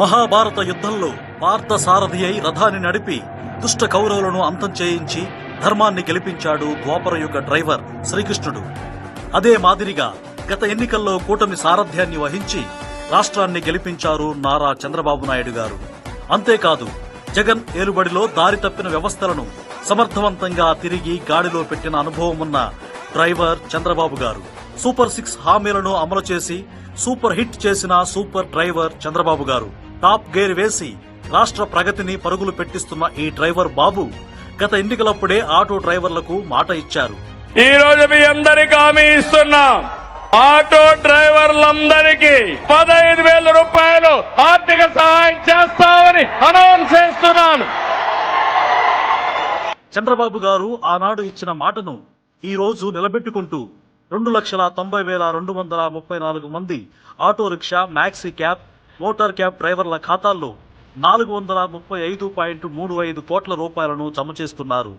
మహాభారత యుద్ధంలో పార్థసారథి అయి రథాన్ని నడిపి దుష్ట కౌరవులను అంతం చేయించి ధర్మాన్ని గెలిపించాడు ద్వాపరయుగ డ్రైవర్ శ్రీకృష్ణుడు. అదే మాదిరిగా గత ఎన్నికల్లో కూటమి సారథ్యాన్ని వహించి రాష్ట్రాన్ని గెలిపించారు నారా చంద్రబాబు నాయుడు గారు. అంతేకాదు, జగన్ ఏలుబడిలో దారి తప్పిన వ్యవస్థలను సమర్థవంతంగా తిరిగి గాడిలో పెట్టిన అనుభవమున్న డ్రైవర్ చంద్రబాబు గారు. సూపర్ 6 హామీలను అమలు చేసి సూపర్ హిట్ చేసిన సూపర్ డ్రైవర్ చంద్రబాబు గారు. టాప్ గేర్ వేసి రాష్ట్ర ప్రగతిని పరుగులు పెట్టిస్తున్న ఈ డ్రైవర్ బాబు గత ఎన్నికలప్పుడే ఆటో డ్రైవర్లకు మాట ఇచ్చారు. ఈ రోజు మీ అందరికీ హామీ ఇస్తున్నాం, ఆటో డ్రైవర్లందరికీ 15,000 రూపాయలు ఆర్థిక సహాయం చేస్తామని అనౌన్స్ చేస్తున్నాను. చంద్రబాబు గారు ఆనాడు ఇచ్చిన మాటను ఈ రోజు నిలబెట్టుకుంటూ 2,90,234 మంది auto rickshaw, maxi cab, motor cab డ్రైవర్ల ఖాతాల్లో 435.35 కోట్ల రూపాయలను జమ చేస్తున్నారు.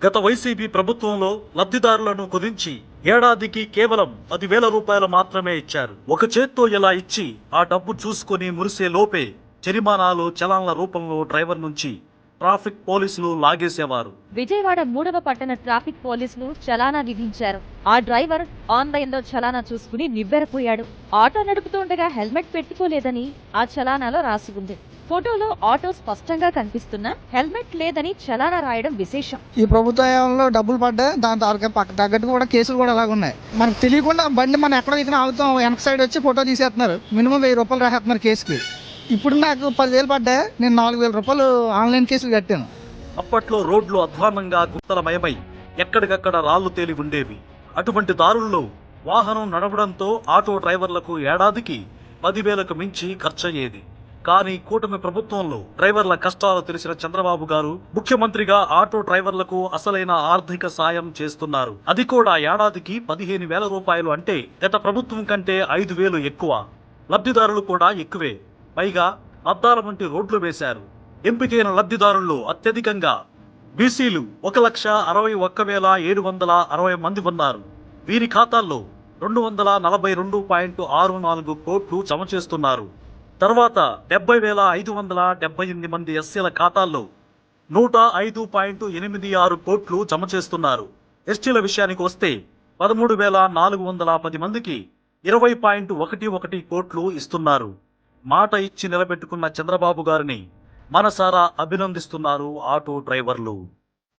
గత వైసీపీ ప్రభుత్వంలో లబ్ధిదారులను కుదించి ఏడాదికి కేవలం 10,000 రూపాయలు మాత్రమే ఇచ్చారు. ఒక చేత్తో ఇలా ఇచ్చి ఆ డబ్బు చూసుకుని మురిసే లోపే జరిమానాలు, చలాన్ల రూపంలో డ్రైవర్ నుంచి ట్రాఫిక్ పోలీసులు లాగేసేవారు. విజయవాడ 3వ పట్టణ ట్రాఫిక్ పోలీసులు చలానా విధించారు. ఆ డ్రైవర్ ఆన్లైన్ లో చలానా చూసుకుని నివ్వెరపోయాడు. ఆటో నడుపుతుండగా హెల్మెట్ పెట్టుకోలేదని ఆ చలానాలో రాసి ఉంది. ఫోటోలో ఆటో స్పష్టంగా కనిపిస్తున్నా హెల్మెట్ లేదని చలానా రాయడం విశేషం. ఈ ప్రభుత్వంలో డబ్బులు పడ్డా దాని తగ్గట్టు కూడా కేసులు కూడా అలాగున్నాయి. మనకు తెలియకుండా బండి మనం ఎక్కడో ఇక్కడ ఆగుతాం, వెనక సైడ్ వచ్చి ఫోటో తీసేస్తున్నారు. మినిమం 1,000 రూపాయలు రాసేస్తున్నారు కేసుకి. ఇప్పుడు నాకు 10,000 పడ్డా, నేను 4,000 రూపాయలు ఆన్లైన్ కేసులు కట్టాను. అప్పట్లో రోడ్లు అధ్వానంగా గుంతలమయమై ఎక్కడికక్కడ రాళ్లు తేలి ఉండేవి. అటువంటి దారుల్లో వాహనం నడవడంతో ఆటో డ్రైవర్లకు ఏడాదికి 10,000కు మించి ఖర్చయ్యేది. కానీ కూటమి ప్రభుత్వంలో డ్రైవర్ల కష్టాలు తెలిసిన చంద్రబాబు గారు ముఖ్యమంత్రిగా ఆటో డ్రైవర్లకు అసలైన ఆర్థిక సాయం చేస్తున్నారు. అది కూడా ఏడాదికి 15,000 రూపాయలు, అంటే గత ప్రభుత్వం కంటే 5,000 ఎక్కువ. లబ్ధిదారులు కూడా ఎక్కువే. పైగా అద్దాల వంటి రోడ్లు వేశారు. ఎంపికైన లబ్ధిదారుల్లో అత్యధికంగా బీసీలు 1,61,760 మంది ఉన్నారు. వీరి ఖాతాల్లో 242.64 కోట్లు జమ చేస్తున్నారు. తర్వాత 70,578 మంది ఎస్సీల ఖాతాల్లో 105.86 కోట్లు జమ చేస్తున్నారు. ఎస్టీల విషయానికి వస్తే 13,410 మందికి 20.11 కోట్లు ఇస్తున్నారు. మాట ఇచ్చి నిలబెట్టుకున్న చంద్రబాబు గారిని మనసారా అభినందిస్తున్నారు ఆటో డ్రైవర్లు.